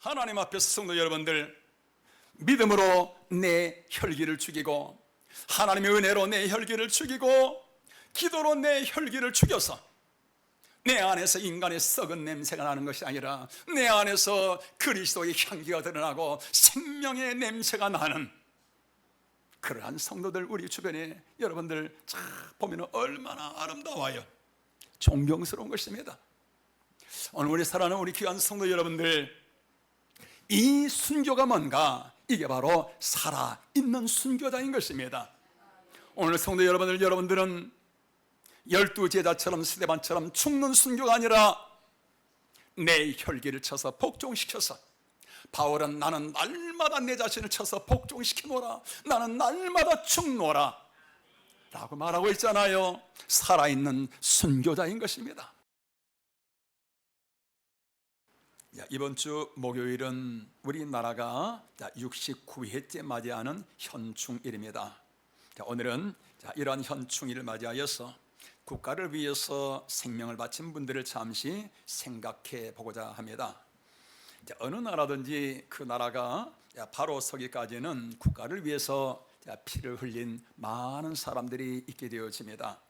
하나님 앞에서 성도 여러분들, 믿음으로 내 혈기를 죽이고, 하나님의 은혜로 내 혈기를 죽이고, 기도로 내 혈기를 죽여서 내 안에서 인간의 썩은 냄새가 나는 것이 아니라 내 안에서 그리스도의 향기가 드러나고 생명의 냄새가 나는 그러한 성도들, 우리 주변에 여러분들 참 보면 얼마나 아름다워요. 존경스러운 것입니다. 오늘 우리 사랑하는 우리 귀한 성도 여러분들, 이 순교가 뭔가? 이게 바로 살아있는 순교자인 것입니다. 오늘 성도 여러분들, 여러분들은 12제자처럼 스데반처럼 죽는 순교가 아니라 내 혈기를 쳐서 복종시켜서, 바울은 나는 날마다 내 자신을 쳐서 복종시키노라, 나는 날마다 죽노라 라고 말하고 있잖아요. 살아있는 순교자인 것입니다. 이번 주 목요일은 우리나라가 69회째 맞이하는 현충일입니다. 오늘은 이러한 현충일을 맞이하여서 국가를 위해서 생명을 바친 분들을 잠시 생각해 보고자 합니다. 어느 나라든지 그 나라가 바로 서기까지는 국가를 위해서 피를 흘린 많은 사람들이 있게 되어집니다.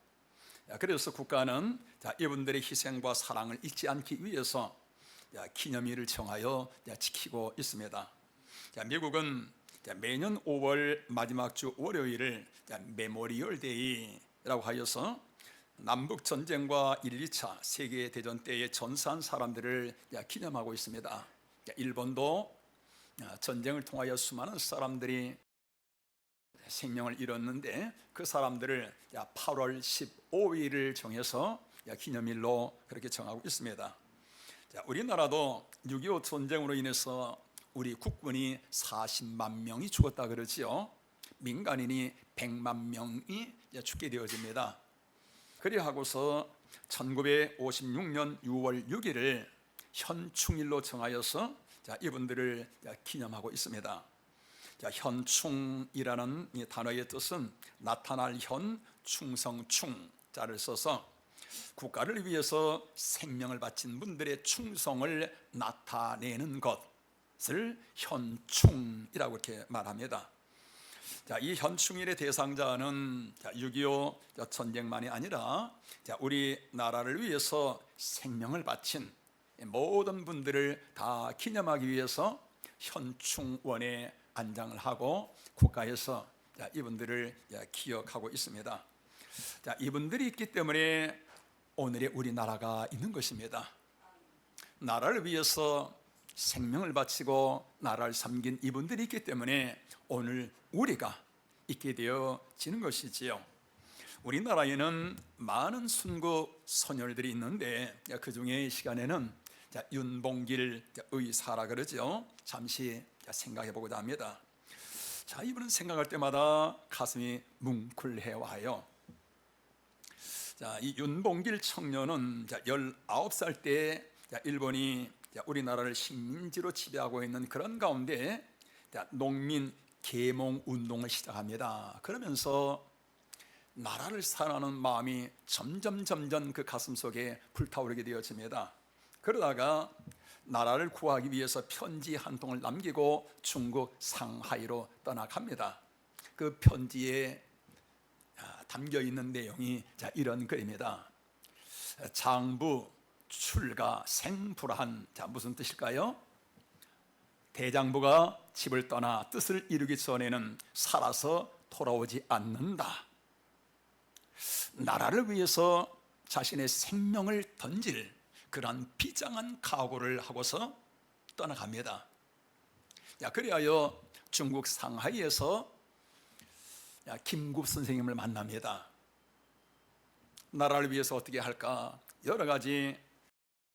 그래서 국가는 이분들의 희생과 사랑을 잊지 않기 위해서 기념일을 정하여 지키고 있습니다. 미국은 매년 5월 마지막 주 월요일을 메모리얼 데이라고 하여서 남북전쟁과 1, 2차 세계대전 때에 전사한 사람들을 기념하고 있습니다. 일본도 전쟁을 통하여 수많은 사람들이 생명을 잃었는데 그 사람들을 8월 15일을 정해서 기념일로 그렇게 정하고 있습니다. 우리나라도 6.25 전쟁으로 인해서 우리 국군이 40만 명이 죽었다 그러지요. 민간인이 100만 명이 죽게 되어집니다. 그리하고서 1956년 6월 6일을 현충일로 정하여서 이분들을 기념하고 있습니다. 현충이라는 이 단어의 뜻은 나타날 현, 충성충 자를 써서 국가를 위해서 생명을 바친 분들의 충성을 나타내는 것을 현충이라고 이렇게 말합니다. 이 현충일의 대상자는 6.25 전쟁만이 아니라 우리나라를 위해서 생명을 바친 모든 분들을 다 기념하기 위해서 현충원에 안장을 하고 국가에서 이분들을 기억하고 있습니다. 이분들이 있기 때문에 오늘의 우리나라가 있는 것입니다. 나라를 위해서 생명을 바치고 나라를 섬긴 이분들이 있기 때문에 오늘 우리가 있게 되어지는 것이지요. 우리나라에는 많은 순국 선열들이 있는데 그 중에 이 시간에는 윤봉길 의사라 그러죠. 잠시 생각해 보고자 합니다. 이분은 생각할 때마다 가슴이 뭉클해 와요. 이 윤봉길 청년은 19살 때 일본이 우리나라를 식민지로 지배하고 있는 그런 가운데 농민 계몽 운동을 시작합니다. 그러면서 나라를 사랑하는 마음이 점점 그 가슴 속에 불타오르게 되어집니다. 그러다가 나라를 구하기 위해서 편지 한 통을 남기고 중국 상하이로 떠나갑니다. 그 편지에 담겨 있는 내용이 이런 글입니다. 장부 출가 생불한. 무슨 뜻일까요? 대장부가 집을 떠나 뜻을 이루기 전에는 살아서 돌아오지 않는다. 나라를 위해서 자신의 생명을 던질 그런 비장한 각오를 하고서 떠나갑니다. 그리하여 중국 상하이에서 김국 선생님을 만납니다. 나라를 위해서 어떻게 할까? 여러 가지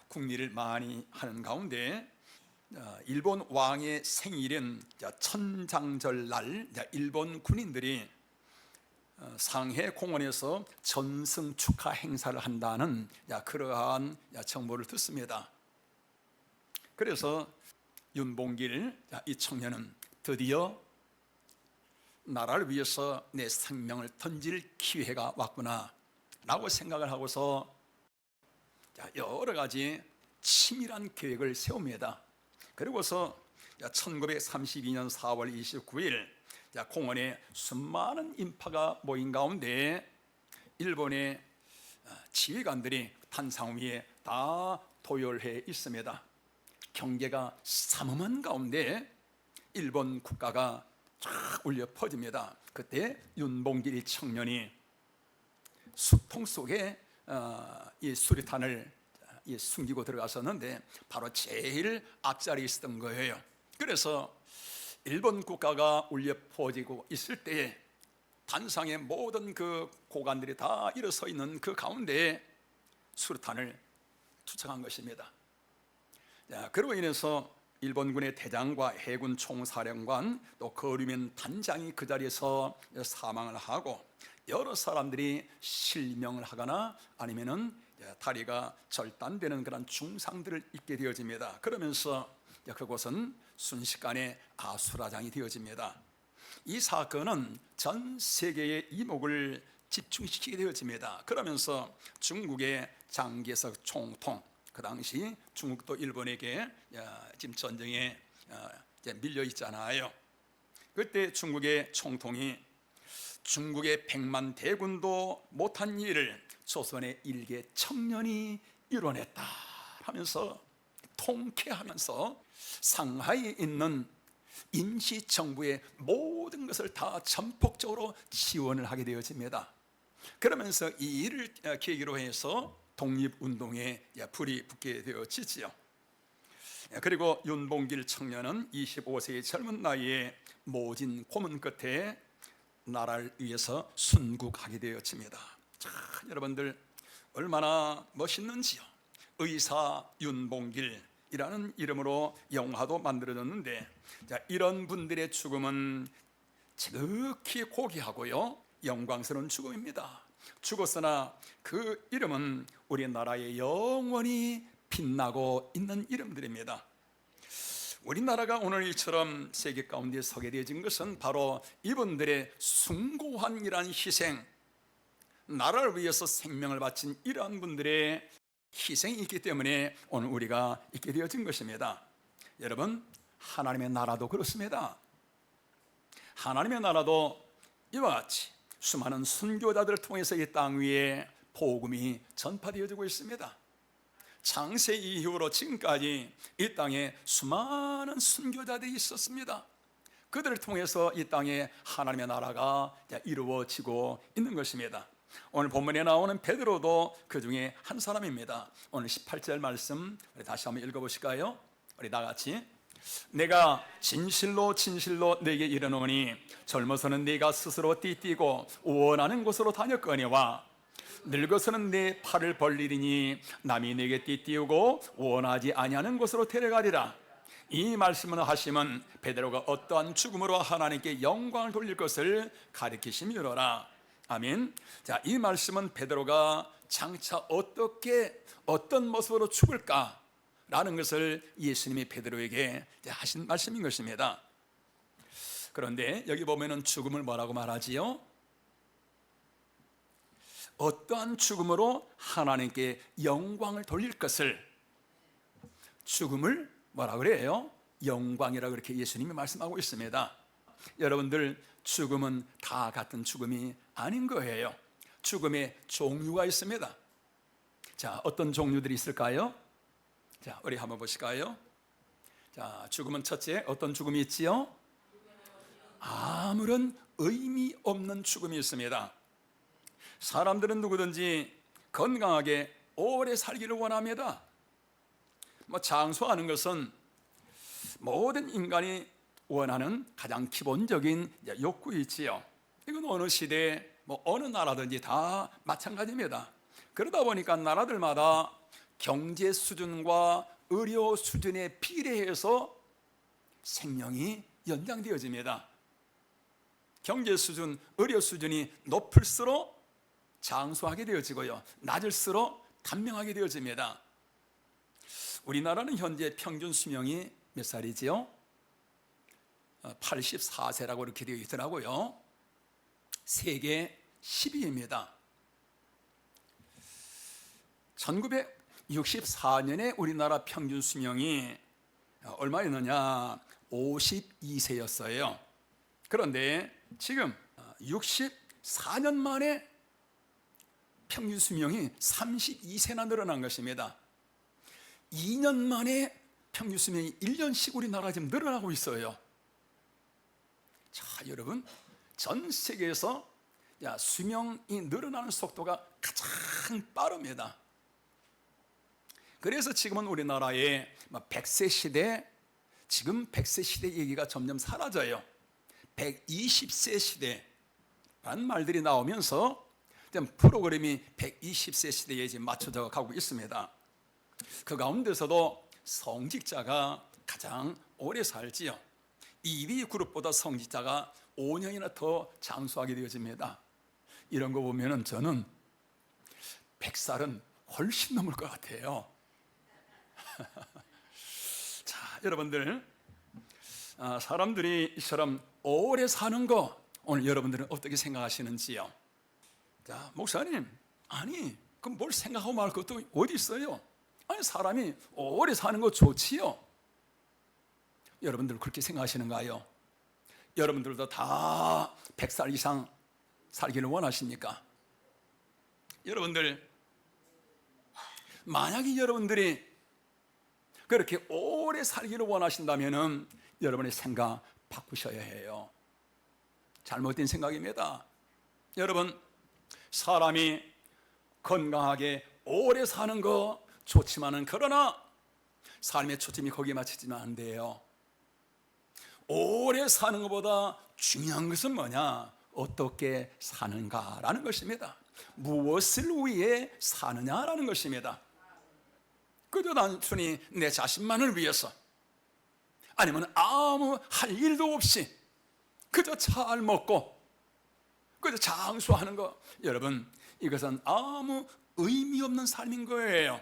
궁리를 많이 하는 가운데 일본 왕의 생일인 천장절날 일본 군인들이 상해 공원에서 전승 축하 행사를 한다는 그러한 정보를 듣습니다. 그래서 윤봉길 이 청년은 드디어 나라를 위해서 내 생명을 던질 기회가 왔구나 라고 생각을 하고서 여러 가지 치밀한 계획을 세웁니다. 그리고서 1932년 4월 29일 공원에 수많은 인파가 모인 가운데 일본의 지휘관들이 단상 위에 다 도열해 있습니다. 경계가 삼엄한 가운데 일본 국가가 쫙 울려 퍼집니다. 그때 윤봉길 청년이 수통 속에 이 수리탄을 숨기고 들어갔었는데 바로 제일 앞자리에 있었던 거예요. 그래서 일본 국가가 울려 퍼지고 있을 때에 단상의 모든 그 고관들이 다 일어서 있는 그 가운데 수류탄을 투척한 것입니다. 그로 인해서 일본군의 대장과 해군 총사령관 또 거류면 단장이 그 자리에서 사망을 하고 여러 사람들이 실명을 하거나 아니면은 다리가 절단되는 그런 중상들을 입게 되어집니다. 그러면서 그곳은 순식간에 아수라장이 되어집니다. 이 사건은 전 세계의 이목을 집중시키게 되어집니다. 그러면서 중국의 장개석 총통, 그 당시 중국도 일본에게 지금 전쟁에 밀려 있잖아요. 그때 중국의 총통이 중국의 100만 대군도 못한 일을 조선의 일개 청년이 이뤄냈다 하면서 통쾌하면서 상하이에 있는 임시정부의 모든 것을 다 전폭적으로 지원을 하게 되어집니다. 그러면서 이 일을 계기로 해서 독립운동에 불이 붙게 되어지지요. 그리고 윤봉길 청년은 25세의 젊은 나이에 모진 고문 끝에 나라를 위해서 순국하게 되어집니다. 자, 여러분들 얼마나 멋있는지요. 의사 윤봉길이라는 이름으로 영화도 만들어졌는데, 자, 이런 분들의 죽음은 지극히 고귀하고요 영광스러운 죽음입니다. 죽었으나 그 이름은 우리나라에 영원히 빛나고 있는 이름들입니다. 우리나라가 오늘 이처럼 세계 가운데 서게 되어진 것은 바로 이분들의 숭고한 이러한 희생, 나라를 위해서 생명을 바친 이러한 분들의 희생이 있기 때문에 오늘 우리가 있게 되어진 것입니다. 여러분, 하나님의 나라도 그렇습니다. 하나님의 나라도 이와 같이 수많은 순교자들을 통해서 이 땅 위에 복음이 전파되어지고 있습니다. 창세 이후로 지금까지 이 땅에 수많은 순교자들이 있었습니다. 그들을 통해서 이 땅에 하나님의 나라가 이루어지고 있는 것입니다. 오늘 본문에 나오는 베드로도 그 중에 한 사람입니다. 오늘 18절 말씀 우리 다시 한번 읽어보실까요? 우리 다 같이. 내가 진실로 진실로 네게 이르노니 젊어서는 네가 스스로 띠띠고 원하는 곳으로 다녔거니와 늙어서는 내 팔을 벌리리니 남이 네게 띠띠우고 원하지 아니하는 곳으로 데려가리라. 이 말씀을 하시면 베드로가 어떠한 죽음으로 하나님께 영광을 돌릴 것을 가리키심이로라. 아멘. 자, 이 말씀은 베드로가 장차 어떤 모습으로 죽을까 라는 것을 예수님이 베드로에게 하신 말씀인 것입니다. 그런데 여기 보면은 죽음을 뭐라고 말하지요? 어떠한 죽음으로 하나님께 영광을 돌릴 것을, 죽음을 뭐라 그래요? 영광이라고 그렇게 예수님이 말씀하고 있습니다. 여러분들, 죽음은 다 같은 죽음이 아닌 거예요. 죽음의 종류가 있습니다. 자, 어떤 종류들이 있을까요? 자, 우리 한번 보실까요? 자, 죽음은 첫째 어떤 죽음이 있지요? 아무런 의미 없는 죽음이 있습니다. 사람들은 누구든지 건강하게 오래 살기를 원합니다. 장수하는 것은 모든 인간이 원하는 가장 기본적인 욕구이지요. 이건 어느 시대, 어느 나라든지 다 마찬가지입니다. 그러다 보니까 나라들마다 경제 수준과 의료 수준에 비례해서 생명이 연장되어집니다. 경제 수준, 의료 수준이 높을수록 장수하게 되어지고요, 낮을수록 단명하게 되어집니다. 우리나라는 현재 평균 수명이 몇 살이지요? 84세라고 이렇게 되어 있더라고요. 세계 10위입니다. 1964년에 우리나라 평균 수명이 얼마였느냐? 52세였어요. 그런데 지금 64년 만에 평균 수명이 32세나 늘어난 것입니다. 2년 만에 평균 수명이 1년씩 우리나라 지금 늘어나고 있어요. 자, 여러분, 전 세계에서 수명이 늘어나는 속도가 가장 빠릅니다. 그래서 지금은 우리나라에 100세 시대, 지금 100세 시대 얘기가 점점 사라져요. 120세 시대라는 말들이 나오면서 프로그램이 120세 시대에 지금 맞춰져 가고 있습니다. 그 가운데서도 성직자가 가장 오래 살지요. 2위 그룹보다 성직자가 5년이나 더 장수하게 되어집니다. 이런 거 보면은 저는 100살은 훨씬 넘을 것 같아요. 자, 여러분들, 사람들이 이처럼 오래 사는 거 오늘 여러분들은 어떻게 생각하시는지요? 자, 목사님, 아니 그럼 뭘 생각하고 말 것도 어디 있어요? 아니, 사람이 오래 사는 거 좋지요. 여러분들 그렇게 생각하시는가요? 여러분들도 다 100살 이상 살기를 원하십니까? 여러분들, 만약에 여러분들이 그렇게 오래 살기를 원하신다면 여러분의 생각 바꾸셔야 해요. 잘못된 생각입니다. 여러분, 사람이 건강하게 오래 사는 거 좋지만은, 그러나 삶의 초점이 거기에 맞추지는 않는데요. 오래 사는 것보다 중요한 것은 뭐냐? 어떻게 사는가라는 것입니다. 무엇을 위해 사느냐라는 것입니다. 그저 단순히 내 자신만을 위해서, 아니면 아무 할 일도 없이 그저 잘 먹고 그저 장수하는 거, 여러분, 이것은 아무 의미 없는 삶인 거예요.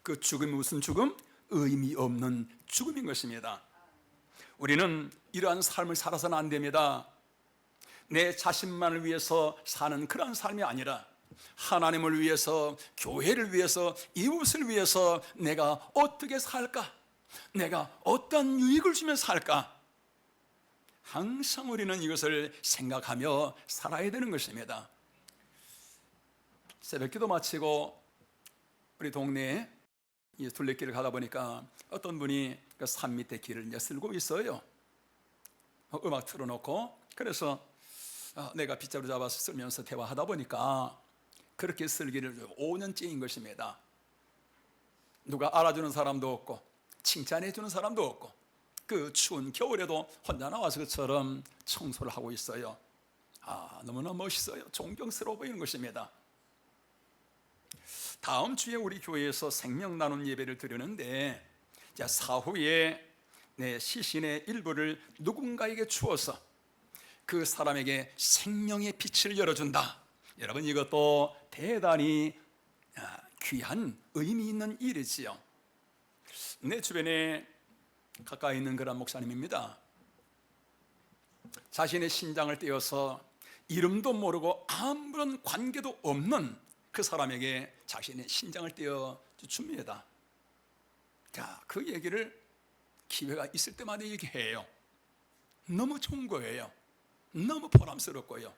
그 죽음이 무슨 죽음? 의미 없는 죽음인 것입니다. 우리는 이러한 삶을 살아서는 안 됩니다. 내 자신만을 위해서 사는 그런 삶이 아니라 하나님을 위해서, 교회를 위해서, 이웃을 위해서 내가 어떻게 살까? 내가 어떤 유익을 주며 살까? 항상 우리는 이것을 생각하며 살아야 되는 것입니다. 새벽기도 마치고 우리 동네에 둘레길을 가다 보니까 어떤 분이 그 산 밑에 길을 이제 쓸고 있어요. 음악 틀어놓고. 그래서 내가 빗자루 잡아서 쓸면서 대화하다 보니까 그렇게 쓸기를 5년째인 것입니다. 누가 알아주는 사람도 없고 칭찬해주는 사람도 없고 그 추운 겨울에도 혼자 나와서 그처럼 청소를 하고 있어요. 너무나 멋있어요. 존경스러워 보이는 것입니다. 다음 주에 우리 교회에서 생명 나눔 예배를 드리는데, 사후에 내 시신의 일부를 누군가에게 주어서 그 사람에게 생명의 빛을 열어준다. 여러분, 이것도 대단히 귀한 의미 있는 일이지요. 내 주변에 가까이 있는 그런 목사님입니다. 자신의 신장을 떼어서 이름도 모르고 아무런 관계도 없는 그 사람에게 자신의 신장을 떼어 줍니다. 자, 그 얘기를 기회가 있을 때마다 얘기해요. 너무 좋은 거예요. 너무 보람스럽고요.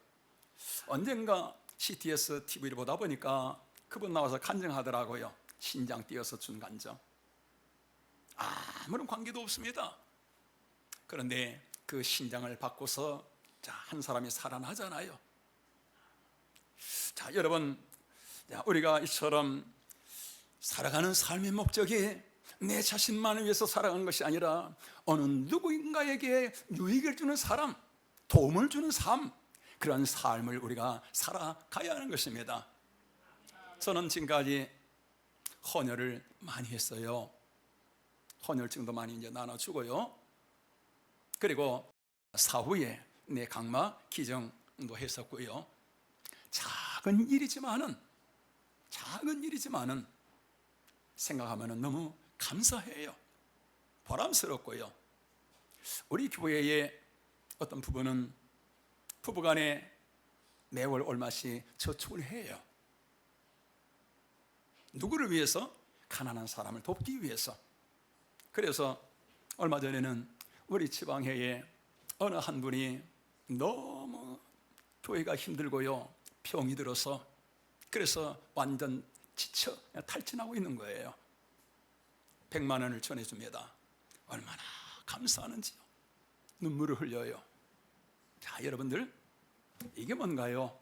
언젠가 CTS TV를 보다 보니까 그분 나와서 간증하더라고요. 신장 떼어서 준 간증. 아무런 관계도 없습니다. 그런데 그 신장을 받고서 한 사람이 살아나잖아요. 자, 여러분, 우리가 이처럼 살아가는 삶의 목적이 내 자신만을 위해서 살아가는 것이 아니라 어느 누구인가에게 유익을 주는 사람, 도움을 주는 삶, 그런 삶을 우리가 살아가야 하는 것입니다. 저는 지금까지 헌혈을 많이 했어요. 헌혈증도 많이 이제 나눠주고요. 그리고 사후에 내 각막 기증도 했었고요. 작은 일이지만은 생각하면 너무 감사해요. 보람스럽고요. 우리 교회에 어떤 부부는 부부간에 매월 얼마씩 저축을 해요. 누구를 위해서? 가난한 사람을 돕기 위해서. 그래서 얼마 전에는 우리 지방회에 어느 한 분이 너무 교회가 힘들고요, 병이 들어서 그래서 완전 지쳐 탈진하고 있는 거예요. 100만 원을 전해줍니다. 얼마나 감사하는지요. 눈물을 흘려요. 자, 여러분들, 이게 뭔가요?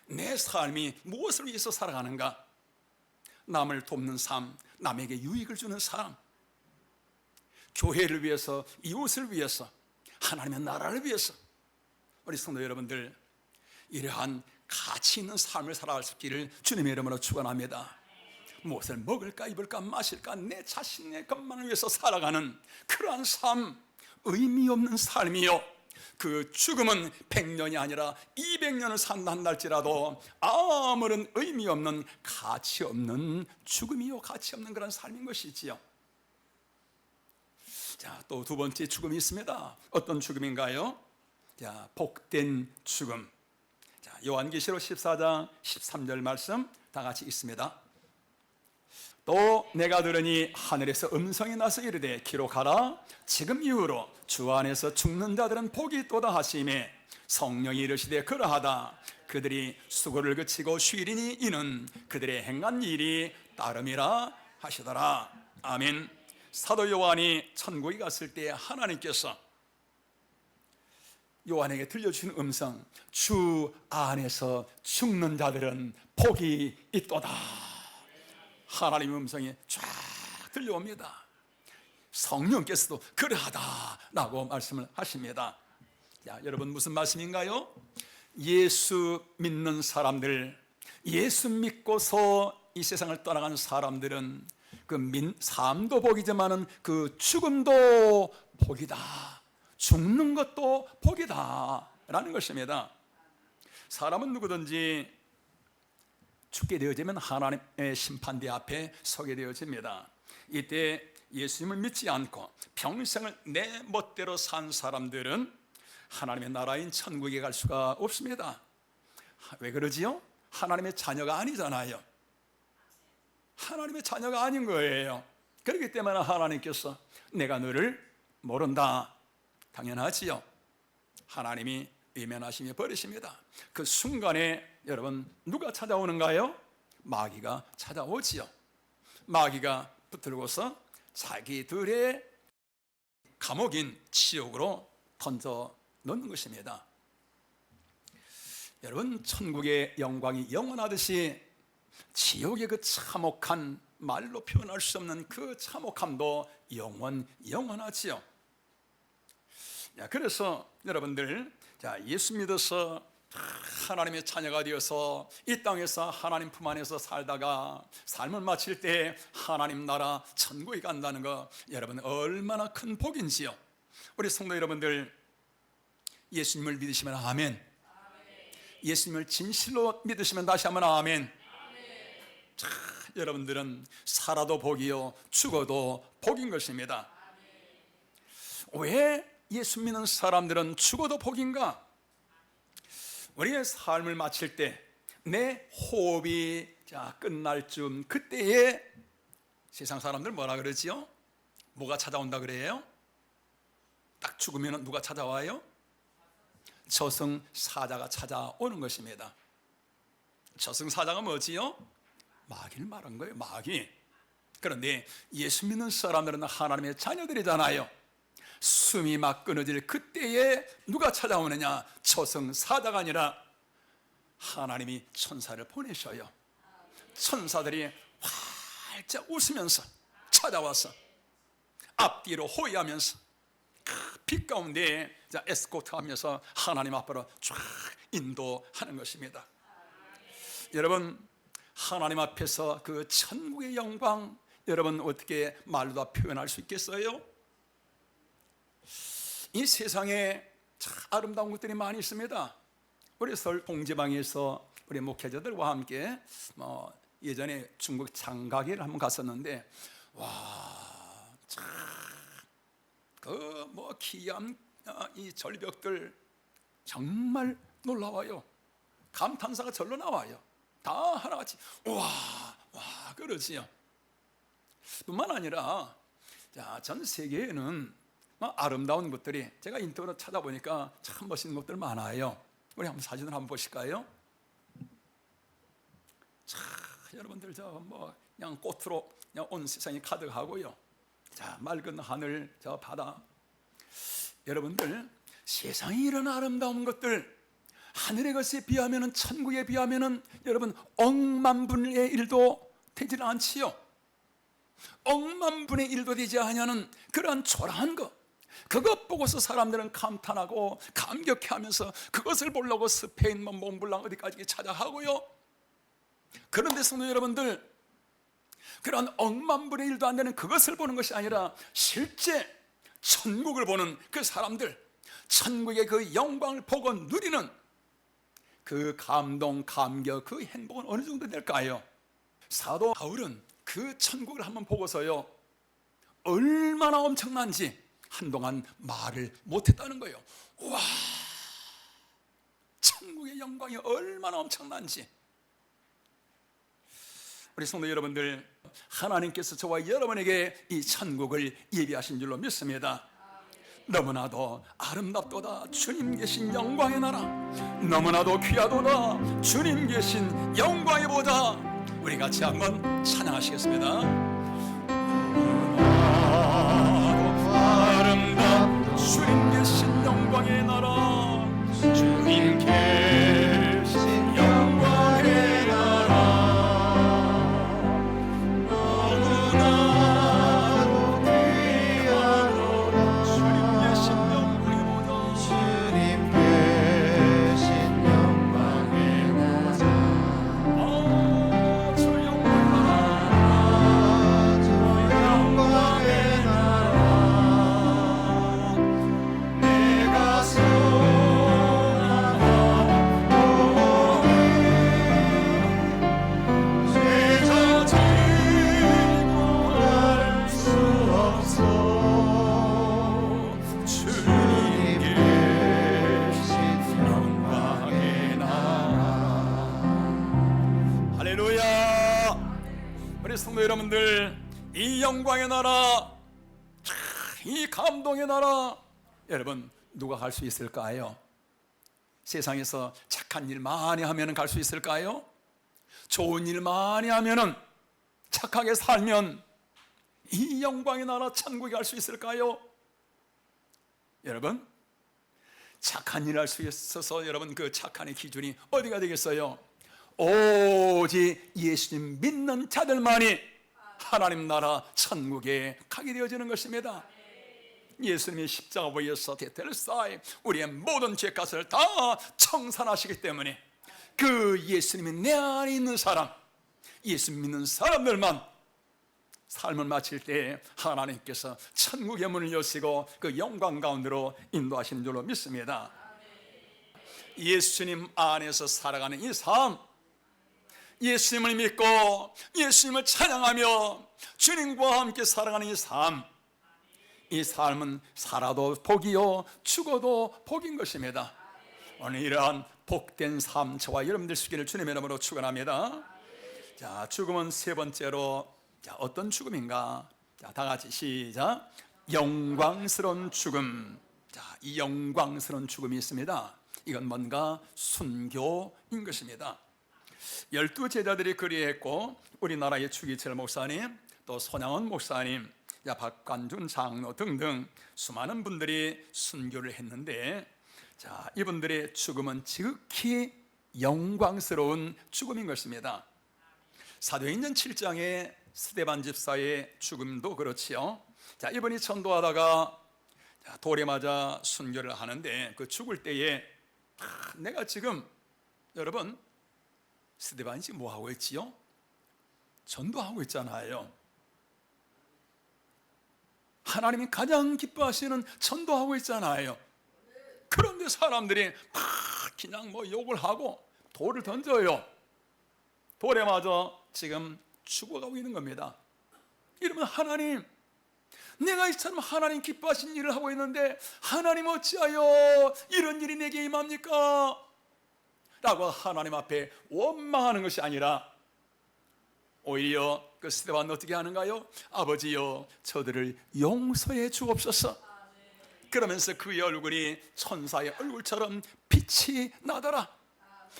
내 삶이 무엇을 위해서 살아가는가? 남을 돕는 삶, 남에게 유익을 주는 삶, 교회를 위해서, 이웃을 위해서, 하나님의 나라를 위해서. 우리 성도 여러분들, 이러한 가치 있는 삶을 살아갈 수 있기를 주님의 이름으로 축원합니다. 무엇을 먹을까 입을까 마실까 내 자신의 것만을 위해서 살아가는 그러한 삶, 의미 없는 삶이요, 그 죽음은 100년이 아니라 200년을 산다 할지라도 아무런 의미 없는, 가치 없는 죽음이요, 가치 없는 그런 삶인 것이지요. 자, 또 두 번째 죽음이 있습니다. 어떤 죽음인가요? 자, 복된 죽음. 자, 요한계시록 14장 13절 말씀 다 같이 읽습니다. 또 내가 들으니 하늘에서 음성이 나서 이르되 기록하라. 지금 이후로 주 안에서 죽는 자들은 복이 있도다 하시매 성령이 이르시되 그러하다. 그들이 수고를 그치고 쉬리니 이는 그들의 행한 일이 따름이라 하시더라. 아멘. 사도 요한이 천국에 갔을 때 하나님께서 요한에게 들려주신 음성, 주 안에서 죽는 자들은 복이 있도다. 하나님의 음성이 쫙 들려옵니다. 성령께서도 그러하다라고 말씀을 하십니다. 자, 여러분, 무슨 말씀인가요? 예수 믿는 사람들, 예수 믿고서 이 세상을 떠나간 사람들은 그 삶도 복이지만은 그 죽음도 복이다, 죽는 것도 복이다 라는 것입니다. 사람은 누구든지 죽게 되어지면 하나님의 심판대 앞에 서게 되어집니다. 이때 예수님을 믿지 않고 평생을 내 멋대로 산 사람들은 하나님의 나라인 천국에 갈 수가 없습니다. 왜 그러지요? 하나님의 자녀가 아니잖아요. 하나님의 자녀가 아닌 거예요. 그렇기 때문에 하나님께서 내가 너를 모른다, 당연하지요. 하나님이 외면하시며 버리십니다. 그 순간에 여러분, 누가 찾아오는가요? 마귀가 찾아오지요. 마귀가 붙들고서 자기들의 감옥인 지옥으로 던져 넣는 것입니다. 여러분, 천국의 영광이 영원하듯이 지옥의 그 참혹한, 말로 표현할 수 없는 그 참혹함도 영원하지요. 그래서 여러분들, 자, 예수 믿어서 하나님의 자녀가 되어서 이 땅에서 하나님 품 안에서 살다가 삶을 마칠 때 하나님 나라 천국에 간다는 거, 여러분 얼마나 큰 복인지요. 우리 성도 여러분들, 예수님을 믿으시면 아멘. 예수님을 진실로 믿으시면 다시 한번 아멘. 자, 여러분들은 살아도 복이요, 죽어도 복인 것입니다. 왜 예수 믿는 사람들은 죽어도 복인가? 우리의 삶을 마칠 때 내 호흡이 끝날 쯤, 그때에 세상 사람들 뭐라 그러지요? 뭐가 찾아온다 그래요? 딱 죽으면 누가 찾아와요? 저승사자가 찾아오는 것입니다. 저승사자가 뭐지요? 마귀를 말한 거예요, 마귀. 그런데 예수 믿는 사람들은 하나님의 자녀들이잖아요. 숨이 막 끊어질 그때에 누가 찾아오느냐? 저승사자가 아니라 하나님이 천사를 보내셔요. 천사들이 활짝 웃으면서 찾아와서 앞뒤로 호위하면서 빛 가운데 에스코트하면서 하나님 앞으로 쫙 인도하는 것입니다. 여러분, 하나님 앞에서 그 천국의 영광, 여러분 어떻게 말로 다 표현할 수 있겠어요? 이 세상에 참 아름다운 것들이 많이 있습니다. 우리 서울 봉지방에서 우리 목회자들과 함께 예전에 중국 장가기를 한번 갔었는데, 와, 참 그 기이한 이 절벽들 정말 놀라워요. 감탄사가 절로 나와요. 다 하나같이 와 그러지요. 뿐만 아니라 자, 전 세계에는 아름다운 것들이, 제가 인터넷 찾아보니까 참 멋있는 것들 많아요. 우리 한번 사진을 한번 보실까요? 자, 여러분들 그냥 꽃으로 그냥 온 세상이 가득하고요. 자, 맑은 하늘, 저 바다. 여러분들, 세상에 이런 아름다운 것들, 하늘의 것에 비하면은, 천국에 비하면은 여러분 억만 분의 1도 되지 않지요. 억만 분의 1도 되지 않냐는 그러한 초라한 것, 그것 보고서 사람들은 감탄하고 감격해하면서 그것을 보려고 스페인, 몽블랑 어디까지 찾아가고요. 그런데 성도 여러분들, 그런 억만 분의 1도 안 되는 그것을 보는 것이 아니라 실제 천국을 보는 그 사람들, 천국의 그 영광을 보고 누리는 그 감동, 감격, 그 행복은 어느 정도 될까요? 사도 바울은 그 천국을 한번 보고서요, 얼마나 엄청난지 한동안 말을 못했다는 거예요. 와, 천국의 영광이 얼마나 엄청난지. 우리 성도 여러분들, 하나님께서 저와 여러분에게 이 천국을 예비하신 줄로 믿습니다. 너무나도 아름답도다 주님 계신 영광의 나라, 너무나도 귀하도다 주님 계신 영광의 보좌. 우리 같이 한번 찬양하시겠습니다. 너무나도 아름답 주님 계신 영광의 나라, 주님 계신 영광의 나라, 너무나도 귀하도다 주님 계신 영광의 보좌, 주님 계신 영광의 보좌. 주 영광의 나라, 주 영광의 나라, 내가 소망하오니 죄져지고 갈 수 없어. 주님 계신 영광의 나라. 할렐루야. 우리 성도 여러분들, 이 영광의 나라, 이 감동의 나라, 여러분 누가 갈 수 있을까요? 세상에서 착한 일 많이 하면 갈 수 있을까요? 좋은 일 많이 하면, 착하게 살면 이 영광의 나라 천국에 갈 수 있을까요? 여러분, 착한 일 할 수 있어서 여러분 그 착한의 기준이 어디가 되겠어요? 오직 예수님 믿는 자들만이 하나님 나라 천국에 가게 되어지는 것입니다. 예수님이 십자가에서 대텔사에 우리의 모든 죄값을 다 청산하시기 때문에 그 예수님이 내 안에 있는 사람, 예수 믿는 사람들만 삶을 마칠 때 하나님께서 천국의 문을 여시고 그 영광 가운데로 인도하시는 줄로 믿습니다. 예수님 안에서 살아가는 이 삶, 예수님을 믿고 예수님을 찬양하며 주님과 함께 살아가는 이 삶, 이 삶은 살아도 복이요 죽어도 복인 것입니다. 오늘 이러한 복된 삶 저와 여러분들 수기를 주님의 이름으로 축원합니다. 자, 죽음은 세 번째로, 자, 어떤 죽음인가? 자, 다 같이 시작. 영광스러운 죽음. 자, 이 영광스러운 죽음이 있습니다. 이건 뭔가 순교인 것입니다. 12제자들이 그리했고, 우리나라의 추기철 목사님, 또 손양원 목사님, 박관준 장로 등등 수많은 분들이 순교를 했는데, 자, 이분들의 죽음은 지극히 영광스러운 죽음인 것입니다. 사도행전 7장의 스데반 집사의 죽음도 그렇지요. 자, 이분이 전도하다가 돌에 맞아 순교를 하는데, 그 죽을 때에 내가 지금, 여러분, 스데반이 지금 뭐 하고 있지요? 전도하고 있잖아요. 하나님이 가장 기뻐하시는 전도하고 있잖아요. 그런데 사람들이 막 그냥 욕을 하고 돌을 던져요. 돌에 맞아 지금 죽어가고 있는 겁니다. 이러면 하나님, 내가 이처럼 하나님 기뻐하신 일을 하고 있는데 하나님 어찌하여 이런 일이 내게 임합니까? 라고 하나님 앞에 원망하는 것이 아니라 오히려 그 스데반은 어떻게 하는가요? 아버지여 저들을 용서해 주옵소서. 그러면서 그의 얼굴이 천사의 얼굴처럼 빛이 나더라.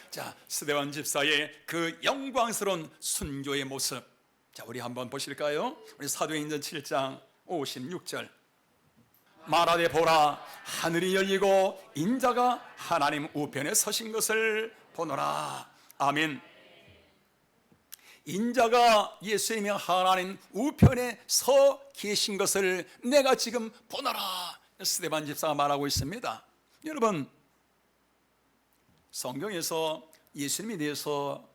자, 스데반 집사의 그 영광스러운 순교의 모습, 자, 우리 한번 보실까요? 우리 사도행전 7장 56절. 말하되 보라, 하늘이 열리고 인자가 하나님 우편에 서신 것을 보노라. 아멘. 인자가 예수님이 하나님 우편에 서 계신 것을 내가 지금 보노라. 스데반 집사가 말하고 있습니다. 여러분, 성경에서 예수님에 대해서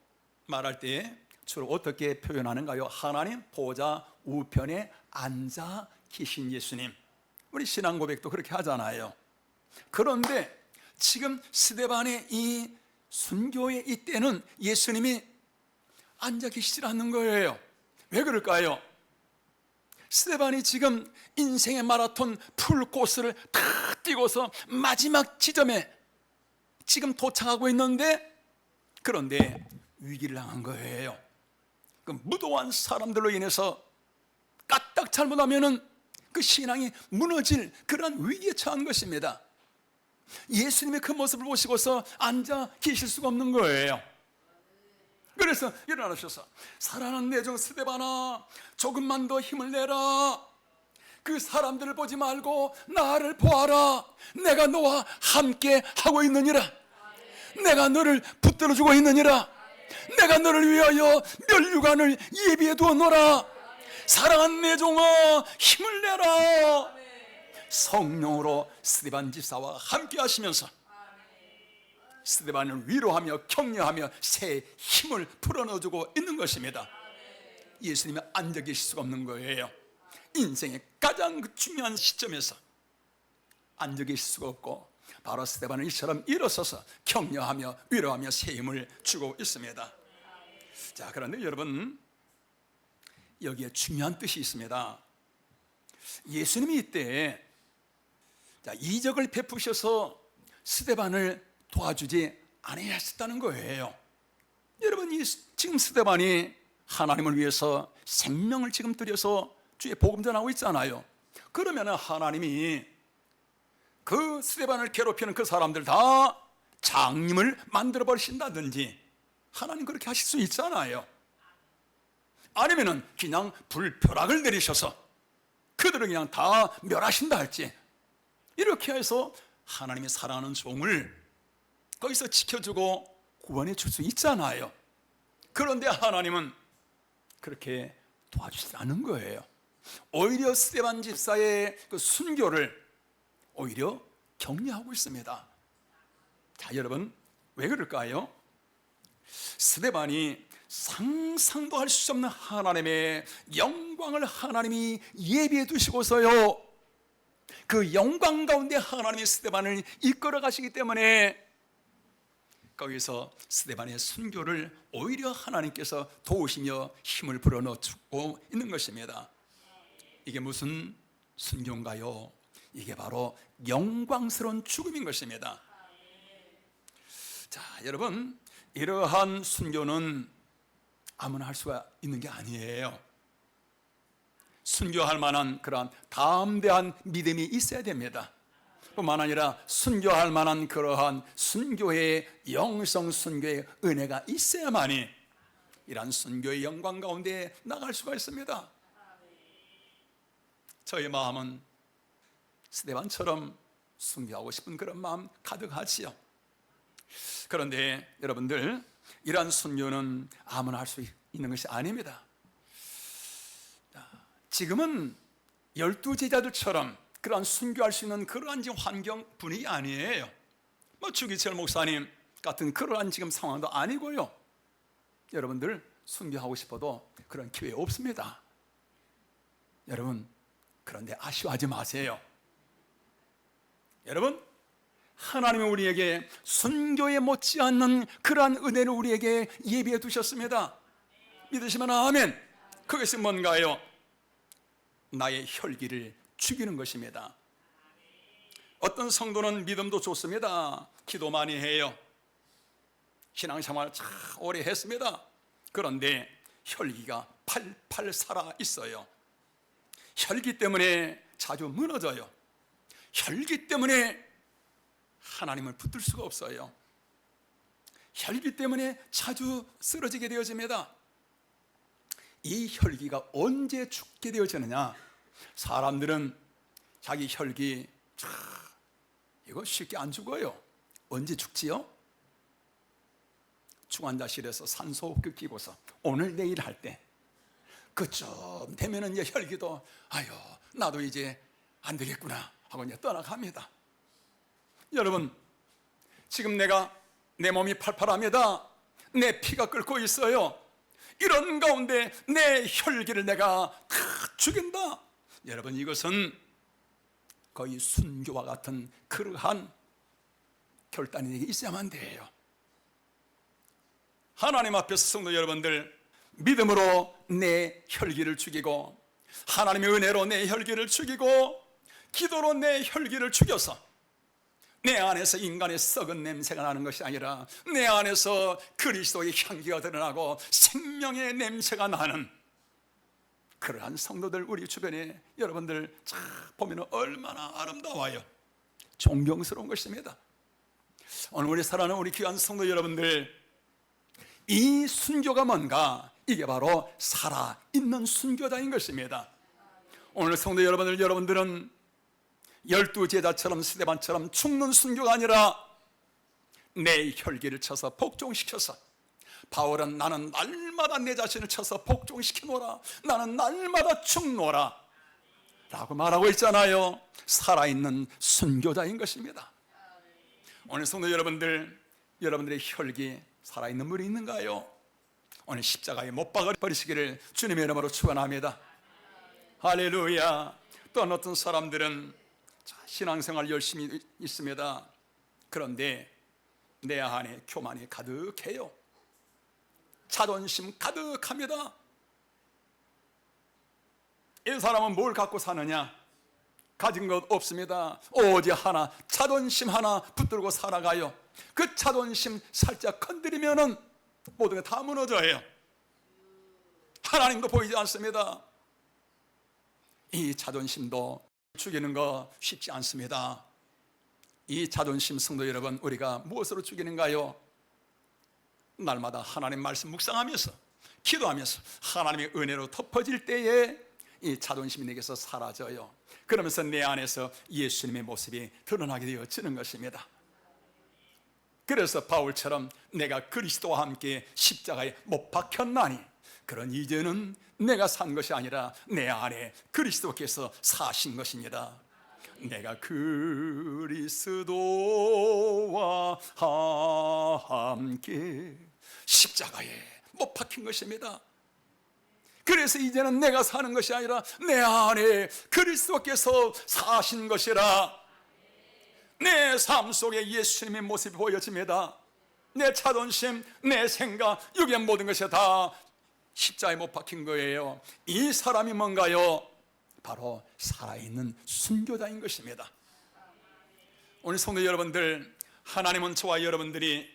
말할 때 주로 어떻게 표현하는가요? 하나님 보좌 우편에 앉아 계신 예수님. 우리 신앙 고백도 그렇게 하잖아요. 그런데 지금 스데반의 이 순교의 이때는 예수님이 앉아 계시질 않는 거예요. 왜 그럴까요? 스데반이 지금 인생의 마라톤 풀코스를 탁 뛰고서 마지막 지점에 지금 도착하고 있는데, 그런데 위기를 당한 거예요. 그 무도한 사람들로 인해서 까딱 잘못하면은 그 신앙이 무너질 그러한 위기에 처한 것입니다. 예수님의 그 모습을 보시고서 앉아 계실 수가 없는 거예요. 그래서 일어나셔서 사랑하는 내 종 스데반아, 조금만 더 힘을 내라. 그 사람들을 보지 말고 나를 보아라. 내가 너와 함께 하고 있느니라. 내가 너를 붙들어주고 있느니라. 내가 너를 위하여 면류관을 예비해 두었노라. 사랑하는 내 종아, 힘을 내라. 성령으로 스데반 집사와 함께 하시면서 스데반을 위로하며 격려하며 새 힘을 불어넣어주고 있는 것입니다. 예수님이 앉아 계실 수가 없는 거예요. 인생의 가장 중요한 시점에서 앉아 계실 수가 없고, 바로 스데반은 이처럼 일어서서 격려하며 위로하며 새 힘을 주고 있습니다. 자, 그런데 여러분, 여기에 중요한 뜻이 있습니다. 예수님이 이때 이적을 베푸셔서 스데반을 도와주지 않으셨다는 거예요. 여러분, 지금 스데반이 하나님을 위해서 생명을 지금 들여서 주의 복음 전하고 있잖아요. 그러면 하나님이 그 스데반을 괴롭히는 그 사람들 다 장님을 만들어 버리신다든지 하나님 그렇게 하실 수 있잖아요. 아니면은 그냥 불벼락을 내리셔서 그들을 그냥 다 멸하신다 할지, 이렇게 해서 하나님이 사랑하는 종을 거기서 지켜주고 구원해 줄 수 있잖아요. 그런데 하나님은 그렇게 도와주지 않은 거예요. 오히려 스데반 집사의 그 순교를 오히려 격려하고 있습니다. 자, 여러분, 왜 그럴까요? 스데반이 상상도 할 수 없는 하나님의 영광을 하나님이 예비해 두시고서요, 그 영광 가운데 하나님이 스데반을 이끌어 가시기 때문에 거기서 스데반의 순교를 오히려 하나님께서 도우시며 힘을 불어넣어 주고 있는 것입니다. 이게 무슨 순교인가요? 이게 바로 영광스러운 죽음인 것입니다. 자, 여러분, 이러한 순교는 아무나 할 수가 있는 게 아니에요. 순교할 만한 그러한 담대한 믿음이 있어야 됩니다. 뿐만 아니라 순교할 만한 그러한 순교의 영성 순교의 은혜가 있어야만이 이러한 순교의 영광 가운데 나갈 수가 있습니다. 저의 마음은 스데반처럼 순교하고 싶은 그런 마음 가득하지요. 그런데 여러분들, 이러한 순교는 아무나 할 수 있는 것이 아닙니다. 지금은 12제자들처럼 그러한 순교할 수 있는 그러한 지금 환경 분위기 아니에요. 주기철 목사님 같은 그러한 지금 상황도 아니고요. 여러분들 순교하고 싶어도 그런 기회 없습니다. 여러분, 그런데 아쉬워하지 마세요. 여러분, 하나님은 우리에게 순교에 못지않는 그러한 은혜를 우리에게 예비해 두셨습니다. 믿으시면 아멘. 그것이 뭔가요? 나의 혈기를 죽이는 것입니다. 어떤 성도는 믿음도 좋습니다. 기도 많이 해요. 신앙생활 참 오래 했습니다. 그런데 혈기가 팔팔 살아 있어요. 혈기 때문에 자주 무너져요. 혈기 때문에 하나님을 붙들 수가 없어요. 혈기 때문에 자주 쓰러지게 되어집니다. 이 혈기가 언제 죽게 되어지느냐? 사람들은 자기 혈기 이거 쉽게 안 죽어요. 언제 죽지요? 중환자실에서 산소호흡기 끼고서 오늘 내일 할 때 그쯤 되면은 이제 혈기도 아유 나도 이제 안 되겠구나 하고 이제 떠나갑니다. 여러분, 지금 내 몸이 팔팔합니다. 내 피가 끓고 있어요. 이런 가운데 내 혈기를 내가 다 죽인다. 여러분, 이것은 거의 순교와 같은 그러한 결단이 내게 있어야만 돼요. 하나님 앞에서 성도 여러분들, 믿음으로 내 혈기를 죽이고, 하나님의 은혜로 내 혈기를 죽이고, 기도로 내 혈기를 죽여서 내 안에서 인간의 썩은 냄새가 나는 것이 아니라 내 안에서 그리스도의 향기가 드러나고 생명의 냄새가 나는 그러한 성도들 우리 주변에 여러분들 쫙 보면 얼마나 아름다워요. 존경스러운 것입니다. 오늘 우리 사랑하는 우리 귀한 성도 여러분들, 이 순교가 뭔가? 이게 바로 살아있는 순교자인 것입니다. 오늘 성도 여러분들은 12제자처럼 스데반처럼 죽는 순교가 아니라 내 혈기를 쳐서 복종시켜서, 바울은 나는 날마다 내 자신을 쳐서 복종시키노라, 나는 날마다 죽노라 라고 말하고 있잖아요. 살아있는 순교자인 것입니다. 오늘 성도 여러분들, 여러분들의 혈기 살아있는 물이 있는가요? 오늘 십자가에 못 박아 버리시기를 주님의 이름으로 축원합니다. 할렐루야. 또 어떤 사람들은 신앙생활 열심히 있습니다. 그런데 내 안에 교만이 가득해요. 자존심 가득합니다. 이 사람은 뭘 갖고 사느냐? 가진 것 없습니다. 오직 하나, 자존심 하나 붙들고 살아가요. 그 자존심 살짝 건드리면은 모든 게 다 무너져요. 하나님도 보이지 않습니다. 이 자존심도 죽이는 거 쉽지 않습니다. 이 자존심, 성도 여러분, 우리가 무엇으로 죽이는가요? 날마다 하나님 말씀 묵상하면서, 기도하면서 하나님의 은혜로 덮어질 때에 이 자존심이 내게서 사라져요. 그러면서 내 안에서 예수님의 모습이 드러나게 되어지는 것입니다. 그래서 바울처럼 내가 그리스도와 함께 십자가에 못 박혔나니, 그런 이제는 내가 산 것이 아니라 내 안에 그리스도께서 사신 것입니다. 내가 그리스도와 함께 십자가에 못 박힌 것입니다. 그래서 이제는 내가 사는 것이 아니라 내 안에 그리스도께서 사신 것이라, 내 삶 속에 예수님의 모습이 보여집니다. 내 자존심, 내 생각, 여기에 모든 것이 다 십자가에 못 박힌 거예요. 이 사람이 뭔가요? 바로 살아있는 순교자인 것입니다. 오늘 성도 여러분들, 하나님은 저와 여러분들이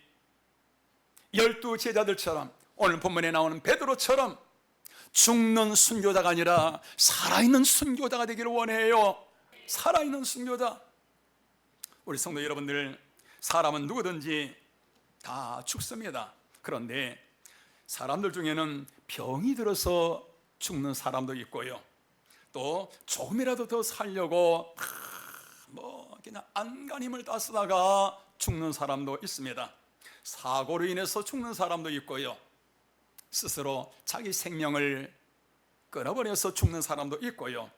12제자들처럼, 오늘 본문에 나오는 베드로처럼 죽는 순교자가 아니라 살아있는 순교자가 되기를 원해요. 살아있는 순교자. 우리 성도 여러분들, 사람은 누구든지 다 죽습니다. 그런데 사람들 중에는 병이 들어서 죽는 사람도 있고요, 또 조금이라도 더 살려고 그냥 안간힘을 다 쓰다가 죽는 사람도 있습니다. 사고로 인해서 죽는 사람도 있고요, 스스로 자기 생명을 끊어버려서 죽는 사람도 있고요.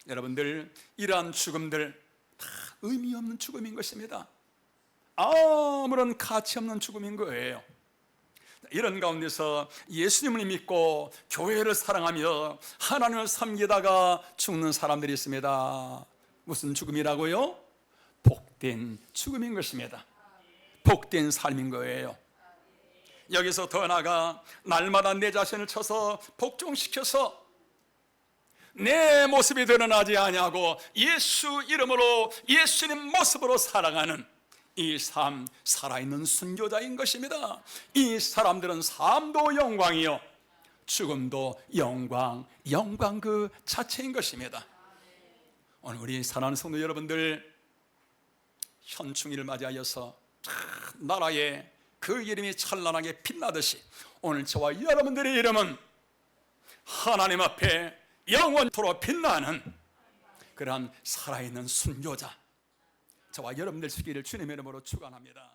여러분들, 이러한 죽음들 다 의미 없는 죽음인 것입니다. 아무런 가치 없는 죽음인 거예요. 이런 가운데서 예수님을 믿고 교회를 사랑하며 하나님을 섬기다가 죽는 사람들이 있습니다. 무슨 죽음이라고요? 복된 죽음인 것입니다. 복된 삶인 거예요. 여기서 더 나아가 날마다 내 자신을 쳐서 복종시켜서 내 모습이 드러나지 아니하고 예수 이름으로, 예수님 모습으로 살아가는 이 삶, 살아있는 순교자인 것입니다. 이 사람들은 삶도 영광이요 죽음도 영광, 영광 그 자체인 것입니다. 오늘 우리 사랑하는 성도 여러분들, 현충일을 맞이하여서 나라에 그 이름이 찬란하게 빛나듯이 오늘 저와 여러분들의 이름은 하나님 앞에 영원토록 빛나는 그러한 살아있는 순교자, 저와 여러분들 되기를 주님의 이름으로 축원합니다.